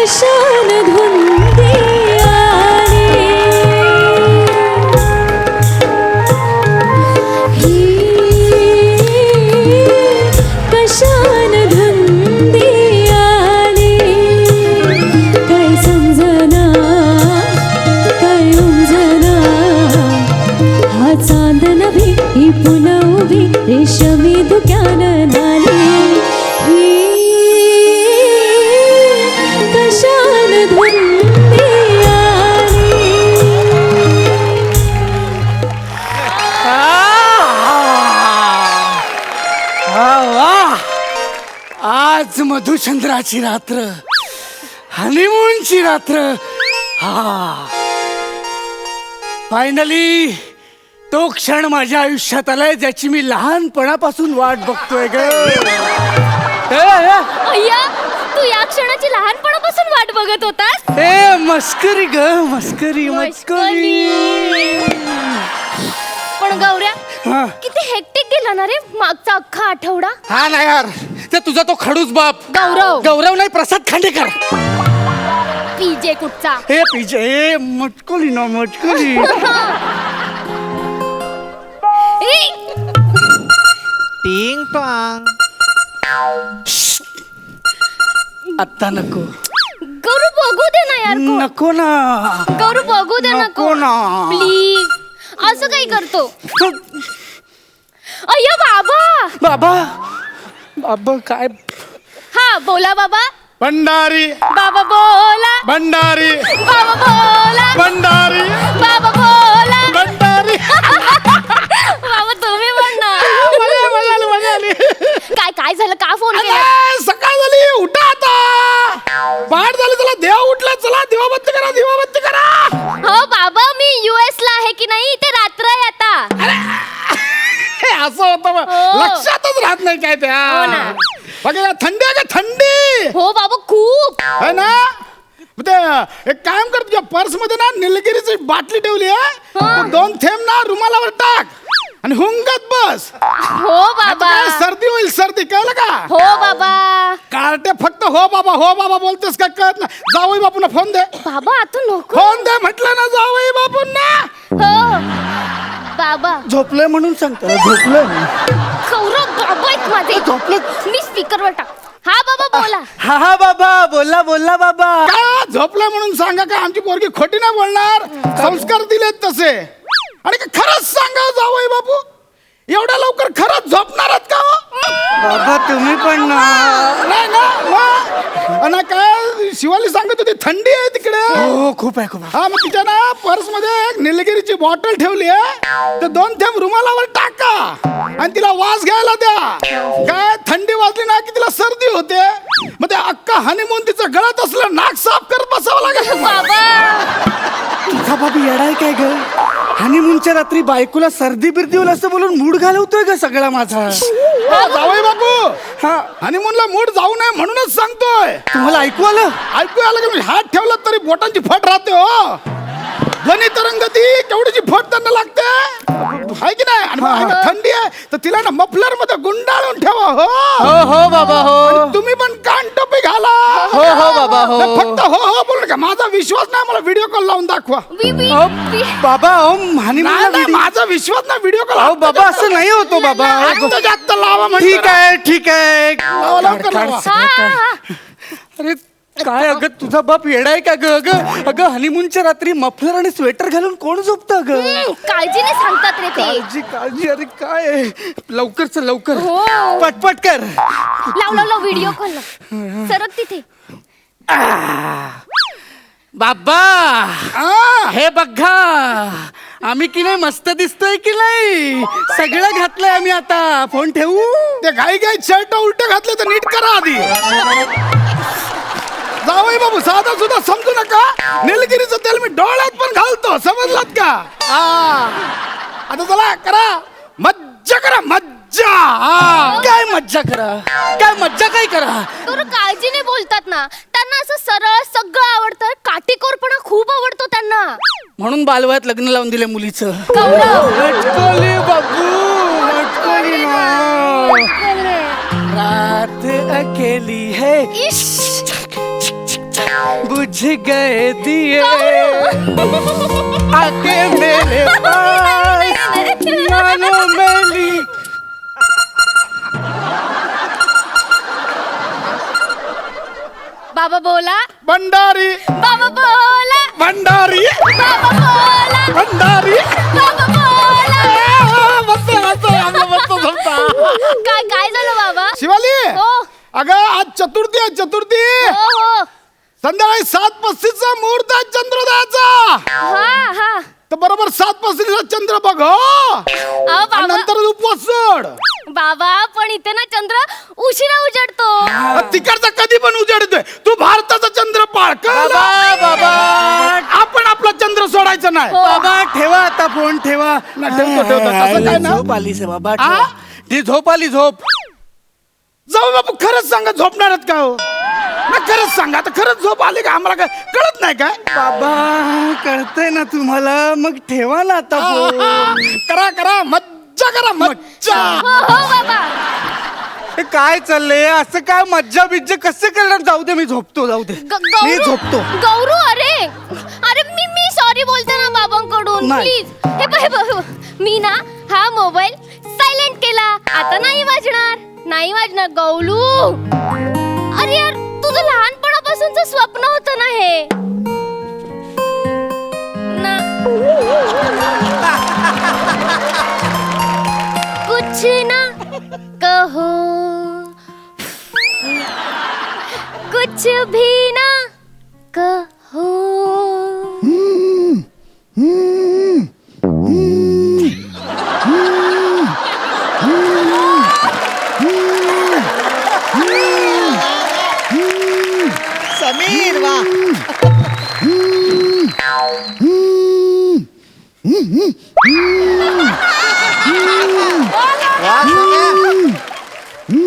कशान धुंदी आली कशान धुंदी आली काय समजना काय उमजना हा चांद नभी ही पुन्हा उभी रेशमी धुक्यान नाली कशान धुंदी आली आज मधुचंद्राची रात्र, हनीमूनची रात्र. हा फायनली तो क्षण माझ्या आयुष्यात आलाय ज्याची मी लहानपणापासून वाट बघतोय ग. अय्या तू या क्षणाची लहानपणापासून वाट बघत होतास. ए मस्करी ग, मस्करी मस्करी. पण गौऱ्या हा. किती हेक्टिक गेला ना रे मागचा अख्खा आठवडा. हा ना यार, ते तुझा तो खडूस बाप गौरव गौरव नाही, प्रसाद खांडेकर. पीजे कुठचा. हे पिजे ए मटकुली ना मटकुली. टिंग टॉंग. आता नको गौरू बघू दे ना यार. नको ना. गौरू बघू दे नको ना. प्लीज असं काही करतो. अय्या बाबा. बाबा बाबा काय. हा बोला बाबा. भंडारी बाबा बोला. भंडारी बाबा बोला. भंडारी बाबा बोला. भंडारी. बाबा तुम्ही पण ना. मजा आली. काय काय झालं का फोन केला. अरे, सकाळ झाली, उठा आता. पहाट झाली, चला देवा उठला, चला दिवाबत्ती करा, दिवाबत्ती करा. हो बाबा मी US ला आहे की नाही ते रात्र आहे आता. हे असं होतं बा. हो. लक्षातच राहत नाही काय त्या. हो ना. बघा थंडी आहे का थंडी. हो बाबा खूप. है ना. मग ते एक काम कर, तुझ्या पर्स मध्ये ना निलगिरीची बाटली ठेवली आहे. हा. ते 2 थेंब ना रुमालावर टाक आणि हुंगत बस. हो आता बाबा. काय सर्दी होईल, सर्दी कळलं का. हो बाबा. कार्टे फक्त हो बाबा बोलतेस काय कळत ना. जावई बापूंना फोन दे. बाबा आता नको. फोन दे म्हटलं ना जावई बापूंना. हो बाबा. झोपलंय म्हणून सांगतो. झोपलंय गौरव बाबा आहेत माझे. मी स्पीकरवर टाक. हा बाबा बोला. हा हा बाबा बोला बोला बाबा. का झोपलंय म्हणून सांगा का आमची पोरगी खोटी नाही बोलणार. संस्कार दिलेत तसे. आणि का खरंच सांगा जावई बापू, एवढ्या लवकर खरंच झोपणारच का हो? बाबा तुम्ही पण ना. नाही ना मग. आणि काय शिवाली सांगत होती थंडी आहे तिकडे. हो खूप आहे खूप. हा मग तिच्या ना पर्स मध्ये एक निलगिरीची बॉटल ठेवली आहे. ते 2 थेंब रुमालावर टाका आणि तिला वास घ्यायला द्या. काय थंडी वाजली ना की तिला सर्दी होते. मग ते अक्का हनीमून तिचं गळत असलं नाक साफ करत बसावं लागेल. बाबा तुझा बाबी येडाय काय ग. हनीमूनच्या रात्री बायकोला सर्दी बिर्दी होईल असं बोलून मूड घालवतोय ग सगळा माझा. जावई बापू, हा हनीमूनला मूड जाऊ नये म्हणूनच सांगतोय. तुम्हाला ऐकू आलं. ऐकू आलं की मी हात ठेवला तरी बोटांची फट राहते हो. ध्वनी तरंगती केवढीची फट त्यांना लागते आहे की नाही. आणि थंडी आहे तर तिला ना मफलर मध्ये गुंडाळून ठेवा. हो हो हो बाबा हो. आणि तुम्ही पण कान टोपी घाला. हो हो बाबा हो. फक्त हो बोल का. माझा विश्वास नाही, मला व्हिडिओ कॉल लावून दाखवा. बाबा नाही, माझा विश्वास ना व्हिडिओ कॉल. अहो बाबा असं नाही होतो बाबा. जास्त लावा म्हणतो. ठीक आहे ठीक आहे. लावा, लवकर लावा. अरे काय अगं तुझा बाप येडाय का ग. अगं हनीमूनच्या रात्री मफलर आणि स्वेटर घालून कोण झोपतं ग. काळजीने सांगतात रे ते. काळजी काळजी. अरे काय आहे? लवकर चल लवकर. हो. पटपट कर. लाव व्हिडिओ कॉल सरक तिथे. बाबा हे बघा आम्ही की नाही मस्त दिसतोय की नाही. सगळं घातलंय आम्ही. आता फोन ठेवू. ते घाई शर्ट उलट घातले तर नीट करा आधी. जावई बाबू साधा सुद्धा समजू नका. निलगिरीचं तेल मी डोळ्यात पण घालतो, समजलात का. आता चला करा मज्जा करा मज्जा. काय मज्जा करा. काय मज्जा काय करा. तर काळजीने बोलतात ना. त्यांना असं सरळ सगळं आवडतं. काटेकोरपणा खूप आवडतो त्यांना. म्हणून बालवयात लग्न लावून दिले मुलीचं. लटकली बाबू लटकली ना. रात अकेली है. इश्श. बुझ गए दिए आके मेरे पास मानो मेरी बाबा बोला, भंडारी बाबा बोला, भंडारी बाबा बोला, भंडारी बाबा बोला. काय काय झालं बाबा? शिवाली हो अगं आज चतुर्थी आहे चतुर्थी हो हो संध्याकाळी 7:35 मुहूर्त आहे चंद्रोदयाचा हा हा. तर बरोबर 7:35 चंद्र बघ हो अहो आणि बाबा, नंतर उपवास सोड बाबा पण इथे ना चंद्र उशिरा उजडतो. तिकडचा कधी पण उजेडतोय तू भारताचा चंद्र पाळ बाबा बाबा आपण आपला चंद्र सोडायचा नाही बाबा ठेवा आता फोन ठेवा नाही, ठेवतो. तसं काय ना? झोप आली से बाबा आ? ठेवा. ती झोप आली झोप जाऊ बापू खरंच सांगा झोपणारच का हो ना खरंच सांगा आता खरंच झोप आली का आम्हाला काय कळत नाही काय बाबा कळतंय ना तुम्हाला मग ठेवा ना आता फोन. करा करा मज्जा करा मज्जा हो हो बाबा. हे काय चाललंय असं काय मज्जा बिज्जा कसं करणार जाऊ दे मी झोपतो जाऊ दे मी झोपतो गौरू अरे अरे मी सॉरी बोलते ना बाबांकडून नाही. प्लीज. हे बघ मी ना हा मोबाईल सायलेंट केला आता नाही वाजणार गौलू. अरे यार तुझं लहानपणापासूनच स्वप्न होतं ना हे ना. कुछ ना कहो कुछ भी ना कहो. समीर वा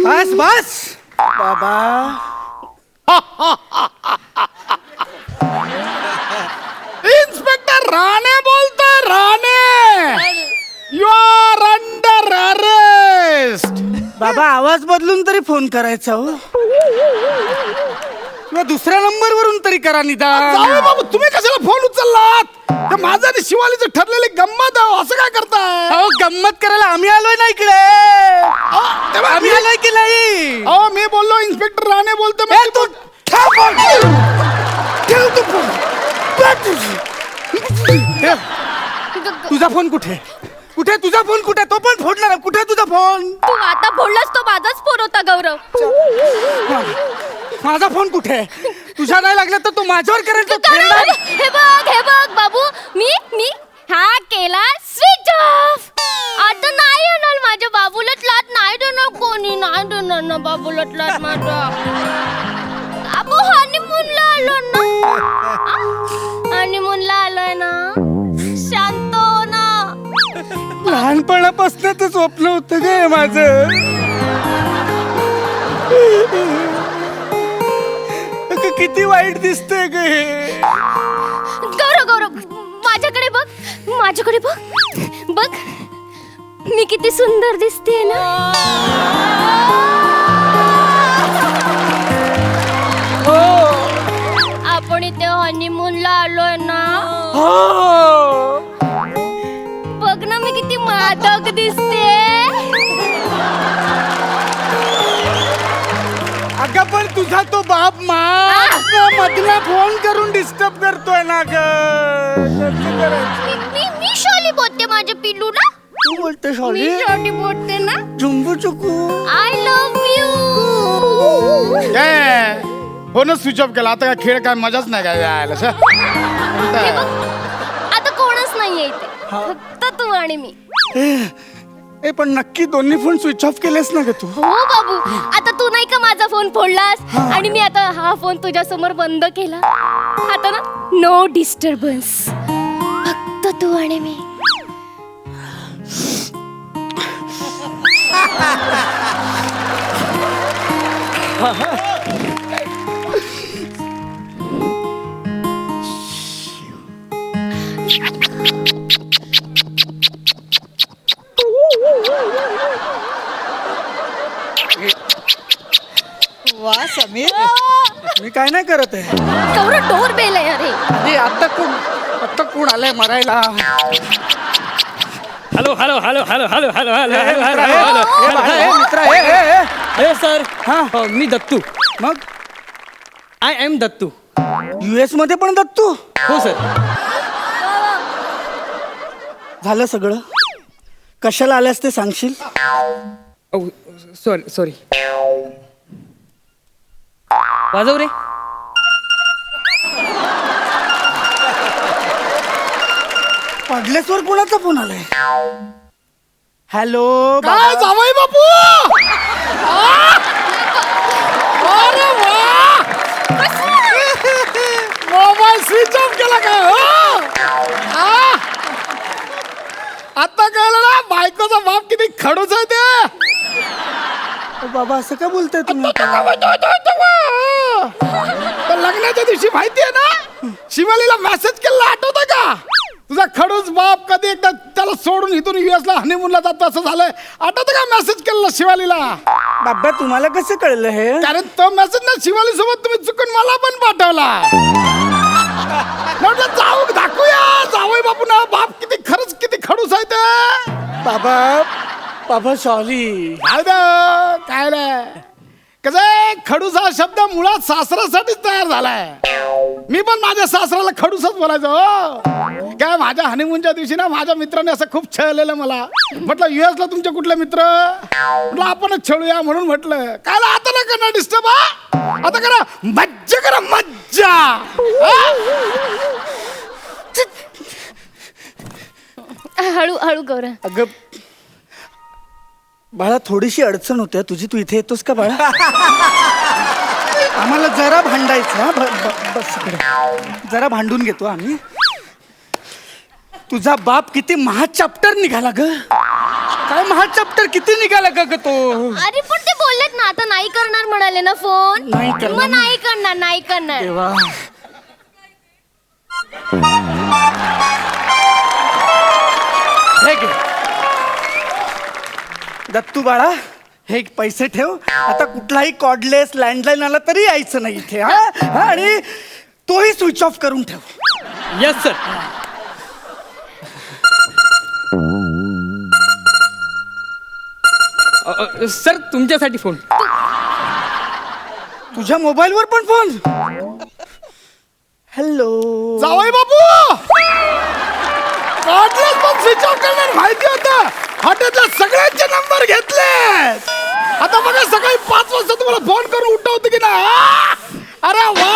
बस बस बाबा इन्स्पेक्टर राणे बोलतोय Rane you are under arrest बाबा आवाज बदलून तरी फोन करायचा हो किंवा दुसऱ्या नंबर वरून तरी करा निदान. जाऊ बाबू तुम्ही कशाला फोन उचललात ते माझं आणि शिवालीचं ठरलेली गंमत आहे असं काय करताय अहो गंमत करायला आम्ही आलोय ना इकडे तेव्हा आम्ही आलोय की नाही अहो मी बोललो इन्स्पेक्टर राणे बोलतो ए, तू ठेव फोन. ठेव तू फोन. ठेव. तुझा फोन कुठे कुठे तुझा फोन कुठे तो पण फोडणार कुठे तुझा फोन तू आता बोललास तो माझाच फोन होता गौरव. माझा फोन कुठे तुझ्या नाही लागला तर तू माझ्यावर करेल तो खेळणार. हे बघ बाबू मी हा केला स्विच ऑफ. आता नाही येणार माझ्या बाबूलाच लाट नाही देणार कोणी नाही देणार ना बाबूलाच लाट माझा. बाबू हनीमूनला आलो ना हनीमूनला आलोय ना शांत हो ना. लहानपणापासून तर स्वप्न होतं गे माझं किती वाईट दिसतंय ग हे गौरव माझ्याकडे बघ मी किती सुंदर दिसते ना. हो आपण इथे हनीमूनला आलोय ना. हो बघ ना मी किती मादक दिसते. अगं पण तुझा तो बाप मधला फोन करून डिस्टर्ब करतोय ना ग मी शॉली बोलते माझ्या पिल्लूला. तू बोलते मी सॉरी शॉली बोलते ना. झुंबू चुकू आय लव्ह यू. काय फोनच स्विच ऑफ केला आता काय खेळ काय मजाच नाही काय यायला आता कोणच नाहीये इथे फक्त तू आणि मी. ए पण नक्की दोन्ही फोन स्विच ऑफ केलेस ना ग तू हो बाबू आता तू नाही का माझा फोन फोडलास आणि मी आता हा फोन तुझ्या समोर बंद केला. आता ना नो डिस्टर्बन्स फक्त तू आणि मी. वा समीर, मी काय नाही करत आहे. तेवढं डोर बेल आहे अरे. अरे आता कोण आलंय मरायला? Hello hello hello hello hello hello hello hello hello ए, हॅलो बाळा, ए, मित्रा, ए, ए, ए. Hello sir. हा. मी दत्तू. मग आय एम दत्तू. US मध्ये पण दत्तू हो सर. झालं सगळं? कशाला आल्यास ते सांगशील? Sorry sorry. वाजव रे. पडलेसवर कोणाचा फोन आलाय? हॅलो काय जावई बापू? अरे वा, मोबाईल स्विच ऑफ केला काय हो? आता कळलं ना बायकोचा बाप किती खडूच आहे ते. बाबा असं का बोलताय तुम्ही? तर लग्नाच्या दिवशी माहितीये ना, शिवालीला मेसेज केला आठवतं का? तुझा खडूस बाप कधी एकदा त्याला सोडून इथून US ला हनीमूनला जातो असं झालंय. आठवतं का मेसेज केला शिवालीला? बाबा तुम्हाला कसं कळलं हे? कारण तो मेसेज ना शिवाली सोबत तुम्ही चुकून मला पण पाठवला. म्हटलं जाऊ दाखवूया जावई बापू ना बाप किती खडूस आहे ते. बाबा सॉरी. काय नाही कसं खडूस हा शब्द मुळात सासऱ्यासाठीच तयार झालाय. मी पण माझ्या सासऱ्याला खडूसच बोलायचो हो. काय माझ्या हनीमूनच्या दिवशी ना माझ्या मित्राने असं खूप छळलेलं मला. म्हटलं US ला तुमचे कुठले मित्र? म्हटलं आपणच छळूया म्हणून म्हटलं. काय आता ना करणार डिस्टर्ब? आता करा मज्जा, करा मज्जा. हळू हळू गौरव. अगं बाळा थोडीशी अडचण होते तुझी. तू इथे येतोस का बाळा? आम्हाला जरा भांडायचं हा. बस इकडे. जरा भांडून घेतो आम्ही. तुझा बाप किती महाचॅप्टर निघाला ग. काय महाचॅप्टर किती निघाला ग तो? अरे पण ते बोललेत ना आता नाही करणार म्हणाले ना फोन. नाही करणार. मग नाही करणार. देवा. हे घे. दत्तू बाळा हे पैसे ठेव. आता कुठलाही कॉर्डलेस लँडलाईन आला तरी यायचं नाही इथे हा. आणि तोही स्विच ऑफ करून ठेव. Yes sir. सर तुमच्यासाठी फोन. तुझ्या मोबाईलवर पण फोन? हॅलो जावई बापू कॉर्डलेस पण स्विच ऑफ करणार माहिती होतं. हॉटेलच्या सगळ्यांचे नंबर घेतले. आता बघा सकाळी 5 वाजता तुम्हाला फोन करून उठवतो की ना. अरे वा